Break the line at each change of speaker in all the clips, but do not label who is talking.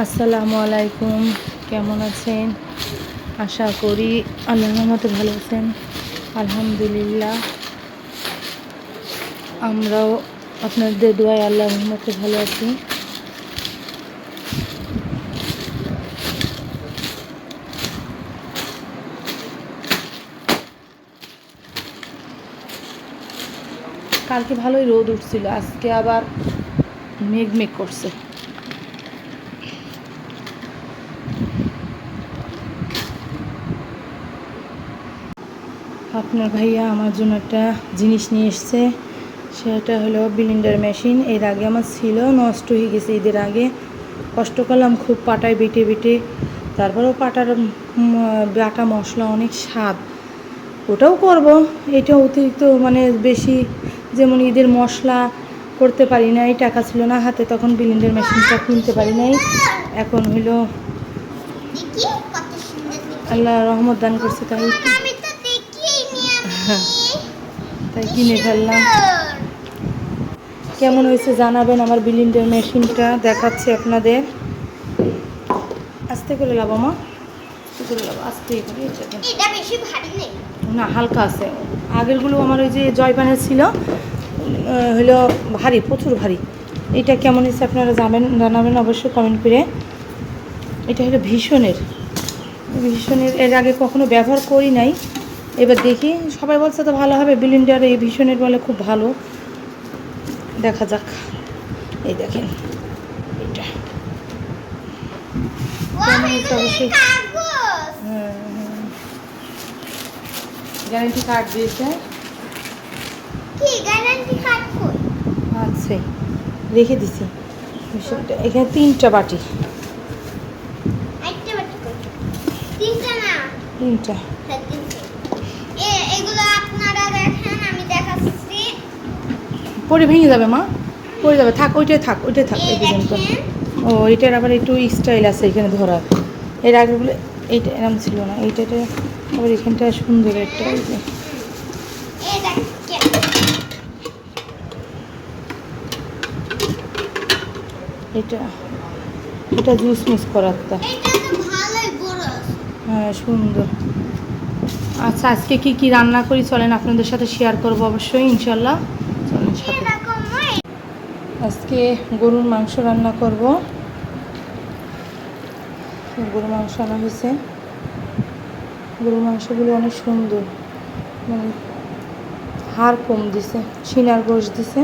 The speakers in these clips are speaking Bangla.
আসসালামু আলাইকুম, কেমন আছেন? আশা করি আল্লাহর রহমতে ভালো আছেন। আলহামদুলিল্লাহ, আমরাও আপনাদের দোয়ায় আল্লাহর রহমতে ভালো আছি। কালকে ভালোই রোদ উঠছিল, আজকে আবার মেঘ মেঘ করছে। আপনার ভাইয়া আমার জন্য একটা জিনিস নিয়ে এসছে, সেটা হলো ব্লেন্ডার মেশিন। এর আগে আমার ছিল, নষ্ট হয়ে গেছে ঈদের আগে। কষ্ট করলাম খুব, পাটায় বেটে বেটে, তারপরেও পাটার বাটা মশলা অনেক স্বাদ, ওটাও করব। এটা অতিরিক্ত মানে বেশি, যেমন ঈদের মশলা করতে পারি নাই, টাকা ছিল না হাতে, তখন ব্লেন্ডার মেশিনটা কিনতে পারি নাই। এখন হইলো আল্লাহ রহমত দান করছে, তাই তাই কিনে ফেললাম। কেমন হয়েছে জানাবেন। আমার ব্লেন্ডার মেশিনটা দেখাচ্ছি আপনাদের। আস্তে করে লাভ মা, আস্তে করে লাভ, আস্তে করে।
এটা বেশি ভারী নেই,
না হালকা আছে। আগেরগুলো আমার ওই যে জয়পানের ছিল, হলো ভারী, প্রচুর ভারী। এটা কেমন হয়েছে আপনারা জানাবেন অবশ্যই কমেন্ট করে। এটা হলো ভীষণের, এর আগে কখনো ব্যবহার করি নাই, এবার দেখি। সবাই বলছে তো ভালো হবে ব্লেন্ডার, এই ভীষণের বলে খুব ভালো। দেখা যাক। এই দেখেন এটা কেমন হয়েছে অবশ্যই। গ্যারান্টি কার্ড দিয়েছে।
কি গ্যারান্টি কার্ড কই?
আচ্ছা, রেখে দিছি ভীষণটা। এখানে 3টা বাটি।
একটা বাটি কই? তিনটা না,
3টা।
হ্যাঁ তিনটা। এগুলো আপনারা দেখেন, আমি দেখাচ্ছি।
পরে ভেঙে যাবে মা, পড়ে যাবে। থাক, ওইটাই থাক, ওইটাই থাক। এই পর্যন্ত।
দেখেন,
ও এটার আবার একটু স্টাইল আছে এখানে ধরার। এর আগে বলে এইটা এরম ছিল না, এইটাতে আবার এখানটা সুন্দর একটা। এই যে
এই দেখেন,
এটা, এটা জুস মিস করার তা।
এটা তো ভালোই বড় আছে।
হ্যাঁ সুন্দর। আচ্ছা, আজকে কি কি রান্না করি চলেন আপনাদের সাথে শেয়ার করব অবশ্যই, ইনশাল্লাহ। চলেন সাথে।
এরকম হয়।
আজকে গরুর মাংস রান্না করব। গরুর মাংস আনা হয়েছে। গরুর মাংসগুলো অনেক সুন্দর, মানে হাড় কম দিছে, সিনার গোশ দিছে।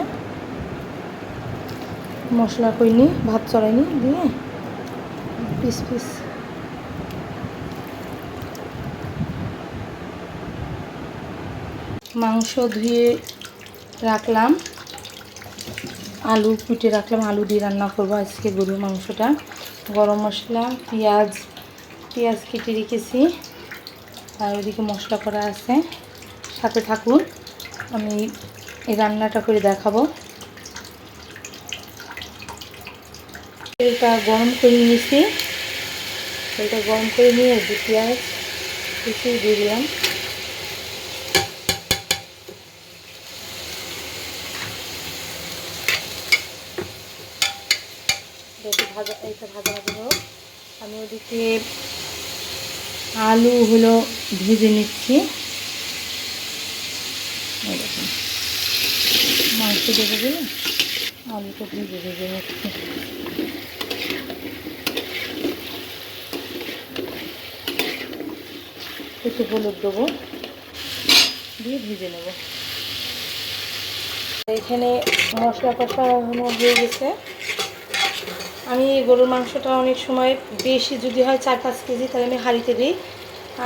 মশলা কইনি, ভাত চড়াইনি, দিয়ে পিস পিস। মাংস ধুয়ে রাখলাম, আলু কুটে রাখলাম, আলু দিয়ে রান্না করবো আজকে গরুর মাংসটা। গরম মশলা, পেঁয়াজ কেটে রেখেছি, আর ওইদিকে মশলা করা আছে। সাথে থাকুন, আমি এই রান্নাটা করে দেখাবো। তেলটা গরম করে নিয়েছি, তেলটা গরম করে নিয়ে পেঁয়াজ কুচি দিয়ে দিলাম। ভাজা, এটা ভাজা ভাজা হোক। আমি ওদিকে আলু হলো ভেজে নিচ্ছি। মাংস দেবো বলে আলুটা ভেজে ভেজে নিচ্ছি। একটু হলুদ দেবো, দিয়ে ভেজে নেব। এখানে মশলা কষানো হয়ে গেছে। আমি গরুর মাংসটা অনেক সময় বেশি যদি হয় 4-5 কেজি, তাহলে আমি হাঁড়িতে দিই।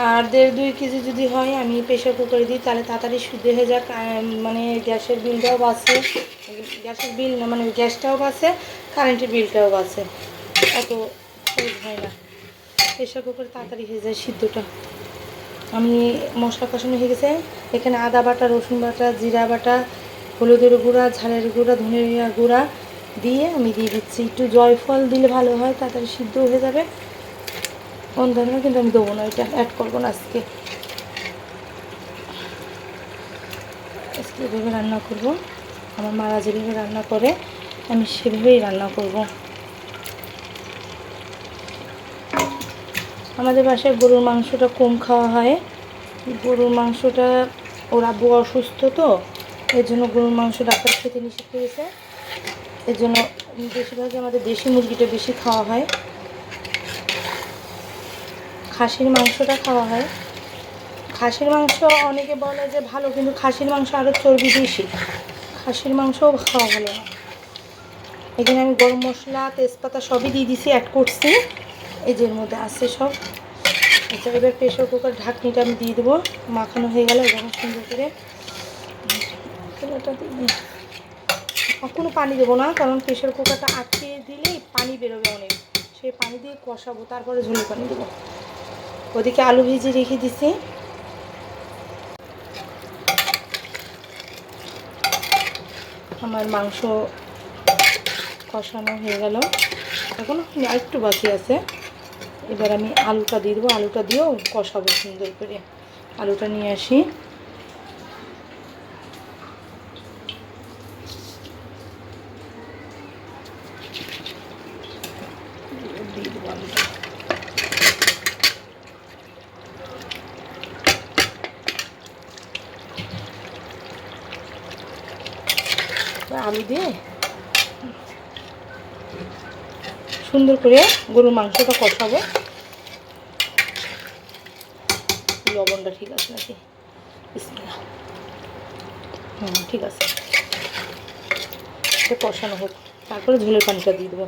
আর 1.5-2 কেজি যদি হয় আমি প্রেশার কুকারে দিই, তাহলে তাড়াতাড়ি শুদ্ধ হয়ে যাক। মানে গ্যাসের বিলটাও বাঁচে, গ্যাসের বিল না মানে গ্যাসটাও বাঁচে, কারেন্টের বিলটাও বাঁচে, এত খরচ হয় না। প্রেশার কুকারে তাড়াতাড়ি হয়ে যায় সিদ্ধটা। আমি মশলা কষানো হয়ে গেছে। এখানে আদা বাটা, রসুন বাটা, জিরা বাটা, হলুদের গুঁড়া, ঝালের গুঁড়া, ধনিয়া গুঁড়া দিয়ে আমি দিয়ে দিচ্ছি। একটু জয়ফল দিলে ভালো হয়, তাড়াতাড়ি সিদ্ধ হয়ে যাবে। অন্যান্য কিন্তু আমি দেবো না, এটা অ্যাড করবো না আজকে। আজকে এভাবে রান্না করব, আমার মারা যেভাবে রান্না করে আমি সেভাবেই রান্না করব। আমাদের বাসায় গরুর মাংসটা কম খাওয়া হয়। গরুর মাংসটা ওর আব্বু অসুস্থ, তো এর জন্য গরুর মাংস ডাক্তার খেতে নিষেধ করেছে। এর জন্য বেশিরভাগই আমাদের দেশি মুরগিটা বেশি খাওয়া হয়, খাসির মাংসটা খাওয়া হয়। খাসির মাংস অনেকে বলে যে ভালো, কিন্তু খাসির মাংস আরও চর্বি বেশি, খাসির মাংসও খাওয়া ভালো না। এখানে আমি গরম মশলা তেজপাতা সবই দিয়ে দিছি, অ্যাড করছি, এই যে এর মধ্যে আছে সব। আচ্ছা, এবার প্রেশার কুকার ঢাকনিটা আমি দিয়ে দেবো। মাখানো হয়ে গেলে যখন সুন্দর করে কোনো পানি দেবো না, কারণ প্রেশার কুকারটা আটকে দিলেই পানি বেরোবে অনেক, সেই পানি দিয়ে কষাবো, তারপরে ঝোলের পানি দেবো। ওদিকে আলু ভেজে রেখে দিছি। আমার মাংস কষানো হয়ে গেল, এখন একটু বাকি আছে। এবার আমি আলুটা দিয়ে দেবো, আলুটা দিয়েও কষাবো সুন্দর করে। আলুটা নিয়ে আসি, দিয়ে দেবো আলুটা। আলু দিয়ে সুন্দর করে গরুর মাংসটা কষাবো। লবণটা ঠিক আছে নাকি? বিসমিল্লাহ। ঠিক আছে, এটা কষানো হোক, তারপরে ঝোলের পানিটা দিয়ে দেবো।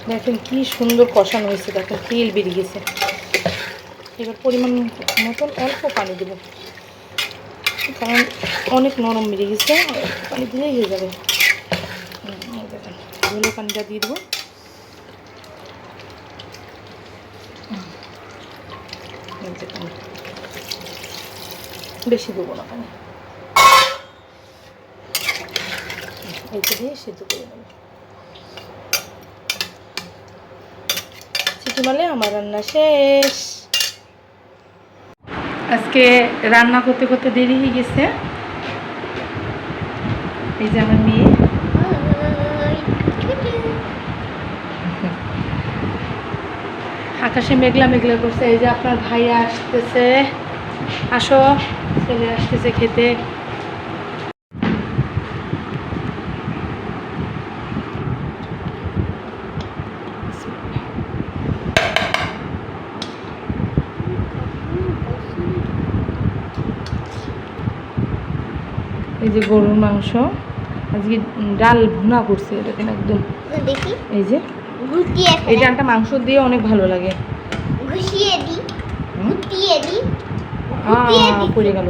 দেখেন কি সুন্দর কষানো হয়েছে, দেখেন তেল বেরিয়ে গেছে। এবার পরিমাণ মতন অল্প পানি দেবো, কারণ অনেক নরম বেরিয়ে গেছে, পানি দিলেই হয়ে যাবে। দেখেন ঝোলের পানিটা দিয়ে দেবো। বেশি দেবো না পানি, এইটা দিয়ে সেদ্ধ করে নেব। সিটি মারলে আমার রান্না শেষ। আজকে রান্না করতে করতে দেরি হয়ে গেছে। এই যে আমার মেয়ে, আকাশে মেঘলা মেঘলা করছে। এই যে আপনার ভাইয়া আসতেছে, আসো, ছেলে আসতেছে খেতে। এই যে গরুর মাংস, আজকে ডাল ভুনা করছে, দেখেন একদম।
দেখি,
এই যে
ঘুটিয়ে
এই ডালটা মাংস দিয়ে অনেক ভালো লাগে।
ঘুষিয়ে দিই, ঘুটিয়ে দিই,
পড়ে গেল।